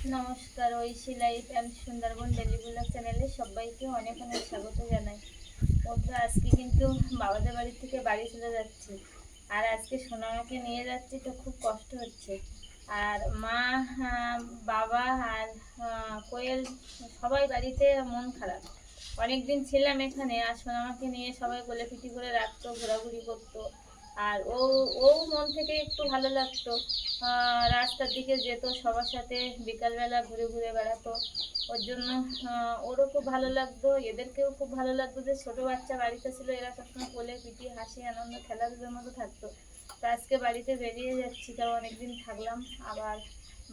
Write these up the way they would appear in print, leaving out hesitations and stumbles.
নমস্কার, Aishi life and Sundarban daily blog চ্যানেলে সবাইকে অনেক অনেক স্বাগত জানাই। বন্ধুরা, আজকে কিন্তু বাবাদের বাড়ি থেকে বাড়ি চলে যাচ্ছি। আর আজকে সোনামাকে নিয়ে যাচ্ছি, তো খুব কষ্ট হচ্ছে। আর মা, বাবা আর কোয়েল সবাই বাড়িতে মন খারাপ। অনেকদিন ছিলাম এখানে, আর সোনামাকে নিয়ে সবাই বলে পিটি করে রাখতো, ঘোরাঘুরি করতো। আর ও মন থেকে একটু ভালো লাগতো। রাস্তার দিকে যেত সবার সাথে, বিকালবেলা ঘুরে ঘুরে বেড়াতো। ওর জন্য ওরও খুব ভালো লাগতো, এদেরকেও খুব ভালো লাগতো যে ছোটো বাচ্চা বাড়িতে ছিল। এরা সবসময় কোলে পিটি হাসি আনন্দ খেলাধুলোর মতো থাকতো। তো আজকে বাড়িতে বেরিয়ে যাচ্ছি, কারণ অনেকদিন থাকলাম। আবার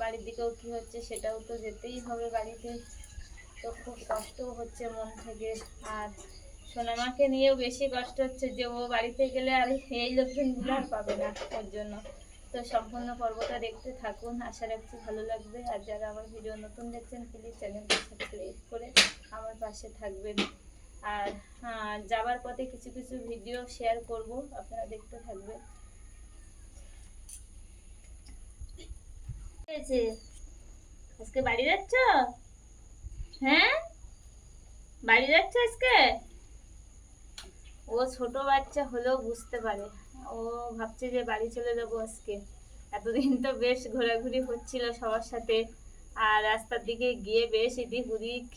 বাড়ির দিকেও কী হচ্ছে সেটাও তো যেতেই হবে বাড়িতে। তো খুব কষ্টও হচ্ছে মন থেকে। আর সোনামাকে নিয়েও বেশি কষ্ট হচ্ছে যে ও বাড়িতে গেলে আর এই লোকজনগুলো আর পাবে না ওর জন্য। তো সম্পূর্ণ পর্বটা দেখতে থাকুন, আশা রাখছি ভালো লাগবে। আর যারা আমার ভিডিও নতুন দেখছেন, প্লিজ চ্যানেলটি সাবস্ক্রাইব করে আমার পাশে থাকবেন। আর যাবার পথে কিছু কিছু ভিডিও শেয়ার করব, আপনারা দেখতে থাকবেন। আজকে বাড়ি যাচ্ছ? হ্যাঁ, বাড়ি যাচ্ছ আজকে? ও ছোট বাচ্চা হলেও বুঝতে পারে। ও ভাবছে যে বাড়ি চলে যাবো আজকে। এতদিন তো বেশ ঘোরাঘুরি হচ্ছিল সবার সাথে। আর রাস্তার দিকে গিয়ে বেশ এদিক ওদিক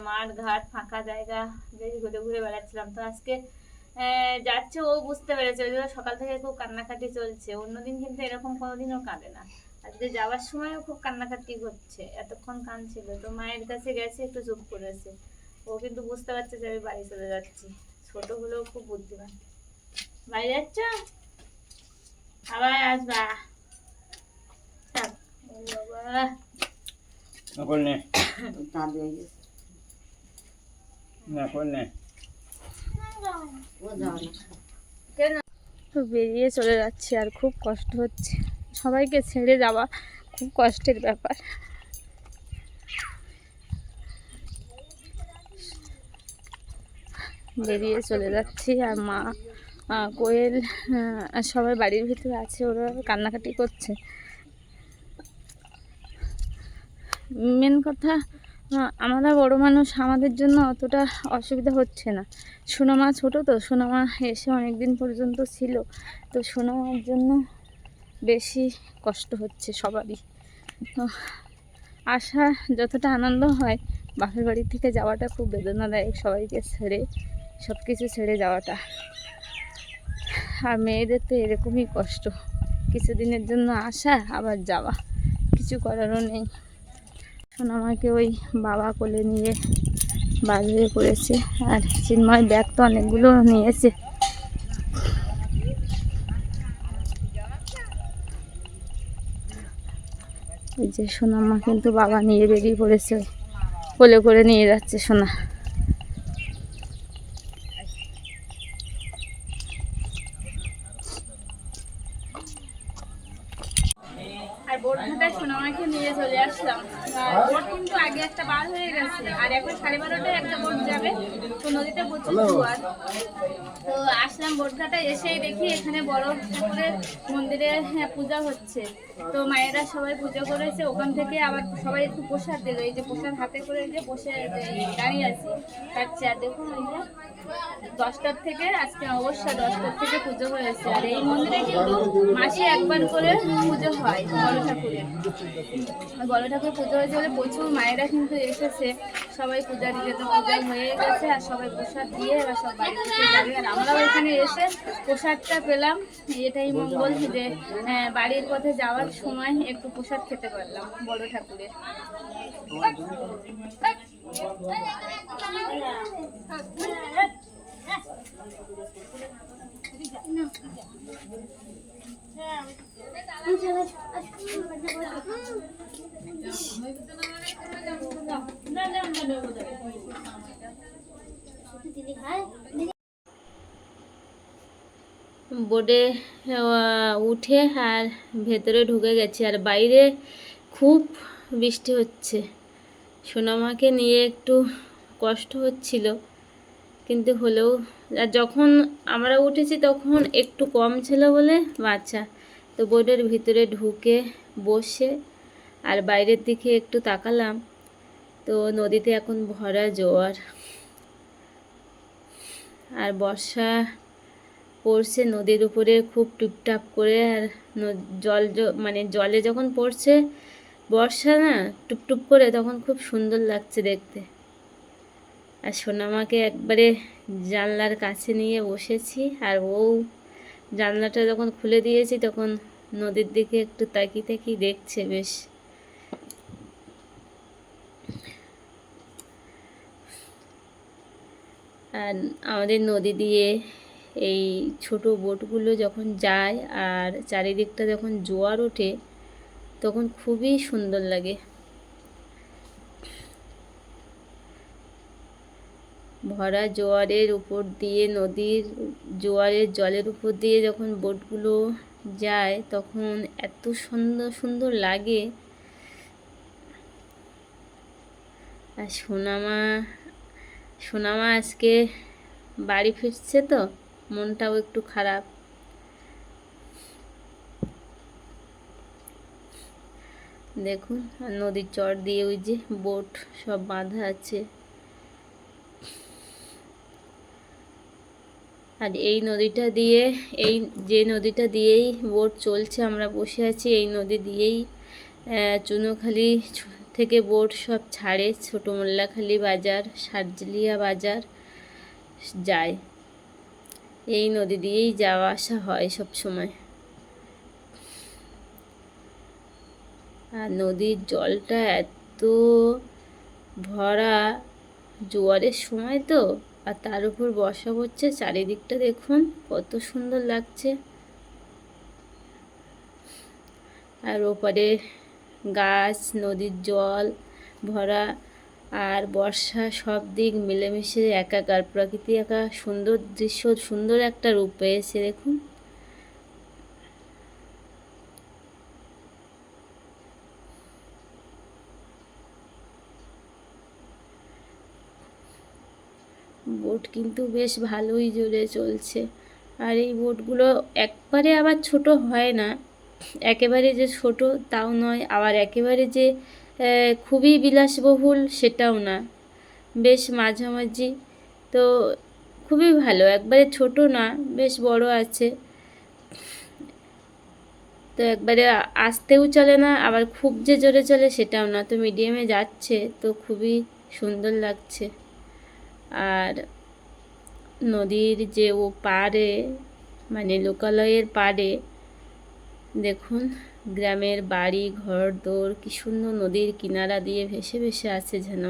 মাঠ ঘাট ফাঁকা জায়গা বেশ ঘুরে ঘুরে বেড়াচ্ছিলাম। তো আজকে যাচ্ছে, ও বুঝতে পেরেছে। ওই জন্য সকাল থেকে খুব কান্নাকাটি চলছে। অন্যদিন কিন্তু এরকম কোনোদিনও কাঁদে না। আজকে যাওয়ার সময়ও খুব কান্নাকাটি করছে, এতক্ষণ কাঁদছিল। তো মায়ের কাছে গেছে, একটু চুপ করেছে। ও কিন্তু বুঝতে পারছে যে আমি বাড়ি চলে যাচ্ছি। ছোট হলেও খুব বুদ্ধিমান। বাড়ি যাচ্ছ? আবার আসবা? থাক। ও বাবা, কেন? তো বেরিয়ে চলে যাচ্ছি, আর খুব কষ্ট হচ্ছে। সবাইকে ছেড়ে যাওয়া খুব কষ্টের ব্যাপার। বেরিয়ে চলে যাচ্ছি, আর মা, কোয়েল, সবাই বাড়ির ভিতরে আছে। ওরা কান্নাকাটি করছে। মেন কথা, আমরা বড় মানুষ, আমাদের জন্য অতটা অসুবিধা হচ্ছে না। সোনামা ছোটো, তো সোনামা এসে অনেক দিন পর্যন্ত ছিল। তো সোনামার জন্য বেশি কষ্ট হচ্ছে সবারই। তো আসা যতটা আনন্দ হয়, বাপের বাড়ি থেকে যাওয়াটা খুব বেদনাদায়ক। সবাইকে ছেড়ে, সব কিছু ছেড়ে যাওয়াটা। আর মেয়েদের তো এরকমই কষ্ট, কিছুদিনের জন্য আসা আবার যাওয়া, কিছু করারও নেই। সোনামাকে ওই বাবা কোলে নিয়ে বাজারে করেছে। আর চিন্ময় ব্যাগ তো অনেকগুলো নিয়েছে। এই যে সোনামা কিন্তু বাবা নিয়ে বেরিয়ে পড়েছে, কোলে করে নিয়ে যাচ্ছে সোনা। আর বোটঘাটায় সোনামাকে নিয়ে চলে আসলাম। বোট কিন্তু আগে একটা বার হয়ে গেছে, আর এখন 12:30টায় একটা বোট যাবে। তো নদীতে প্রচুর জোয়ার। তো আসলাম বোটঘাটায়, এসেই দেখি এখানে বড় ঠাকুরের মন্দিরে পূজা হচ্ছে। তো মায়েরা সবাই পুজো করেছে। ওখান থেকে আবার সবাই একটু প্রসাদ দিল। এই যে প্রসাদ হাতে করে যে বসে দাঁড়িয়ে আছি, খাচ্ছে। আর দেখুন ওই যে 10টার থেকে, আজকে অবশ্যই 10টার থেকে পুজো হয়েছে। আর এই মন্দিরে কিন্তু মাসে একবার করে পুজো হয় বড় ঠাকুরের। বড় ঠাকুর পুজো হয়েছে বলে প্রচুর মায়েরা কিন্তু এসেছে। সবাই পূজা দিতে, তো পূজা হয়ে গেছে। আর সবাই প্রসাদ দিয়ে এবার সব বাড়ি থেকে যাবে। আর আমরাও এখানে এসে প্রসাদটা পেলাম। এটাই মঙ্গল যে বাড়ির পথে যাওয়ার সময় একটু প্রসাদ খেতে পারলাম বড় ঠাকুরের। বোর্ডে উঠে আর ভেতরে ঢুকে গেছি। আর বাইরে খুব বৃষ্টি হচ্ছে। সোনামাকে নিয়ে একটু কষ্ট হচ্ছিল, কিন্তু হলেও, আর যখন আমরা উঠেছি তখন একটু কম ছিল বলে বাচ্চা। তো বোর্ডের ভিতরে ঢুকে বসে আর বাইরের দিকে একটু তাকালাম, তো নদীতে এখন ভরা জোয়ার, আর বর্ষা পড়ছে নদীর উপরে খুব টুপটাপ করে। আর জল মানে জলে যখন পড়ছে বর্ষা না টুপটুপ করে, তখন খুব সুন্দর লাগছে দেখতে। আর সোনামাকে একবারে জানলার কাছে নিয়ে বসেছি, আর ও জানলাটা যখন খুলে দিয়েছি তখন নদীর দিকে একটু তাকিয়ে তাকিয়ে দেখছে বেশ। আর আমাদের নদী দিয়ে এই ছোট বোটগুলো যখন যায় আর চারিদিকটা যখন জোয়ার ওঠে তখন খুবই সুন্দর লাগে। ভরা জোয়ারের উপর দিয়ে, নদীর জোয়ারের জলের উপর দিয়ে যখন বোটগুলো যায় তখন এত সুন্দর সুন্দর লাগে। আর সোনামা আজকে বাড়ি ফিরছে, তো মনটাও একটু খারাপ। দেখুন নদীর চর দিয়ে ওই যে বোট সব বাঁধা আছে। আর এই নদীটা দিয়ে, এই যে নদীটা দিয়েই বোট চলছে, আমরা বসে আছি এই নদী দিয়েই চুনোখালি থেকে বোট সব ছাড়ে, ছোটো মোল্লাখালি বাজার, সার্জেলিয়া বাজার যায়। এই নদী দিয়েই যাওয়া আসা হয় সব সময়। আর নদীর জলটা এত ভরা জোয়ারের সময় তো, আর তার উপর বর্ষা পড়ছে, চারিদিকটা দেখুন কত সুন্দর লাগছে। আর ওপারে গাছ, নদীর জল ভরা, আর বর্ষা, সব দিক মিলেমিশে একাকার, প্রকৃতি একা সুন্দর দৃশ্য, সুন্দর একটা রূপ পেয়েছে দেখুন। বোট কিন্তু বেশ ভালোই জোরে চলছে। আর এই বোটগুলো একবারে আবার ছোট হয় না, একেবারে যে ছোট তাও নয়, আবার একেবারে যে খুবই বিলাসবহুল সেটাও না, বেশ মাঝামাঝি। তো খুবই ভালো, একবারে ছোট না, বেশ বড় আছে। তো একবারে আস্তেও চলে না, আবার খুব যে জোরে চলে সেটাও না, তো মিডিয়ামে যাচ্ছে, তো খুবই সুন্দর লাগছে। আর নদীর যে ও পাড়ে, মানে লোকালয়ের পাড়ে দেখুন গ্রামের বাড়ি ঘর দোর কি সুন্দর নদীর কিনারা দিয়ে ভেসে ভেসে আছে, যেন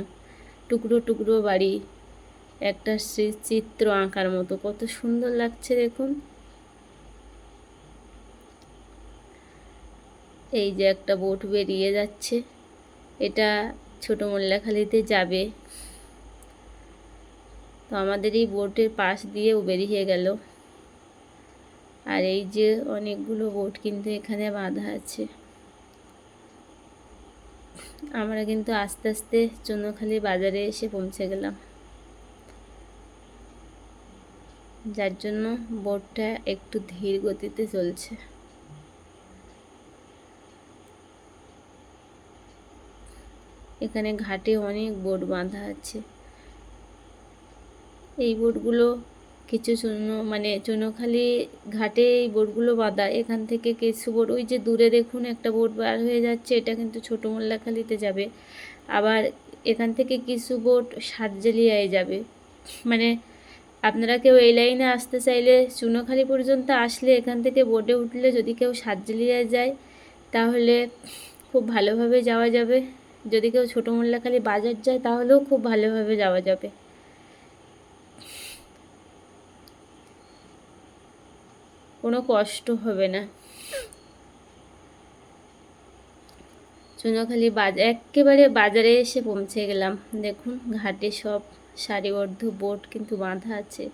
টুকরো টুকরো বাড়ি, একটা চিত্র আঁকার মতো, কত সুন্দর লাগছে দেখুন। এই যে একটা বোট বেরিয়ে যাচ্ছে, এটা ছোট মোল্লাখালীতে যাবে। তো আমাদের এই বোটের পাশ দিয়েও বেরিয়ে গেল। আর এই যে অনেকগুলো বোট কিন্তু এখানে বাঁধা আছে। আমরা কিন্তু আস্তে আস্তে চুনোখালি বাজারে এসে পৌঁছে গেলাম, যার জন্য বোটটা একটু ধীর গতিতে চলছে। এখানে ঘাটে অনেক বোট বাঁধা আছে। এই বোটগুলো কিছু চুনোখালি ঘাটে এই বোটগুলো বাঁধা, এখান থেকে কিছু বোট, ওই যে দূরে দেখুন একটা বোট বার হয়ে যাচ্ছে, এটা কিন্তু ছোট মোল্লাখালীতে যাবে। আবার এখান থেকে কিছু বোট সার্জেলিয়ায় যাবে। মানে আপনারা কেউ এই লাইনে আসতে চাইলে, চুনোখালি পর্যন্ত আসলে এখান থেকে বোটে উঠলে যদি কেউ সার্জেলিয়ায় যায় তাহলে খুব ভালোভাবে যাওয়া যাবে। যদি কেউ ছোটো মোল্লাখালি বাজার যায় তাহলেও খুব ভালোভাবে যাওয়া যাবে। কোনো কষ্ট হবে না। চুনোখালি একেবারে বাজারে এসে পৌঁছে গেলাম। দেখুন ঘাটে সব সারিবদ্ধ বোট কিন্তু বাঁধা আছে।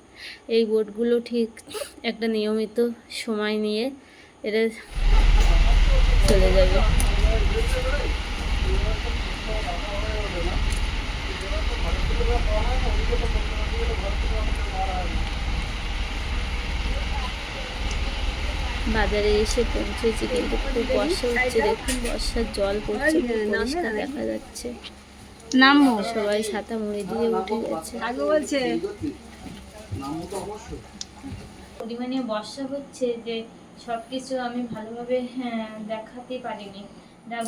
এই বোটগুলো ঠিক একটা নিয়মিত সময় নিয়ে এরা চলে যাবে। বাজারে এসে পৌঁছেছি, কিন্তু খুব বর্ষা হচ্ছে। দেখুন বর্ষার জল পড়ছে, খুব পরিষ্কার দেখা যাচ্ছে। নামো, সবাই ছাতা মুড়ি দিয়ে উঠে গেছে। পরিমাণে বর্ষা হচ্ছে যে সব কিছু আমি ভালোভাবে দেখাতে পারিনি।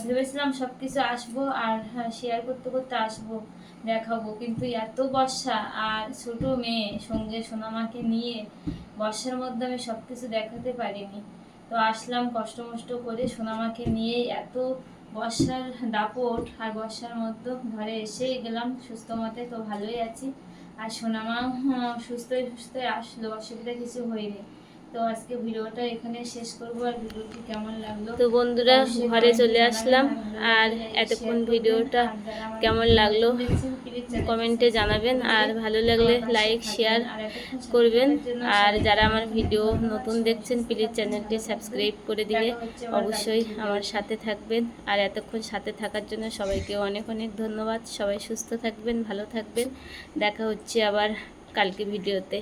ভেবেছিলাম সব কিছু আসবো আর শেয়ার করতে করতে আসবো, দেখাবো, কিন্তু এত বর্ষা আর ছোট মেয়ে সঙ্গে সোনামাকে নিয়ে বর্ষার মধ্যে আমি সব কিছু দেখাতে পারিনি। তো আসলাম কষ্ট মষ্ট করে সোনামাকে নিয়ে, এত বর্ষার দাপট আর বর্ষার মধ্যে ঘরে এসেই গেলাম সুস্থ মতে। তো ভালোই আছি, আর সোনামা সুস্থই আসলো, অসুবিধা কিছু হয়নি। তো আজকে ভিডিওটা এখানে শেষ করব। আর ভিডিওটি কেমন লাগলো তো বন্ধুরা, ঘরে চলে আসলাম। আর এতক্ষণ ভিডিওটা কেমন লাগলো কমেন্টে জানাবেন, আর ভালো লাগলে লাইক শেয়ার করবেন। আর যারা আমার ভিডিও নতুন দেখছেন প্লিজ চ্যানেলটি সাবস্ক্রাইব করে দিলে অবশ্যই আমার সাথে থাকবেন। আর এতক্ষণ সাথে থাকার জন্য সবাইকে অনেক অনেক ধন্যবাদ। সবাই সুস্থ থাকবেন, ভালো থাকবেন। দেখা হচ্ছে আবার কালকে ভিডিওতে।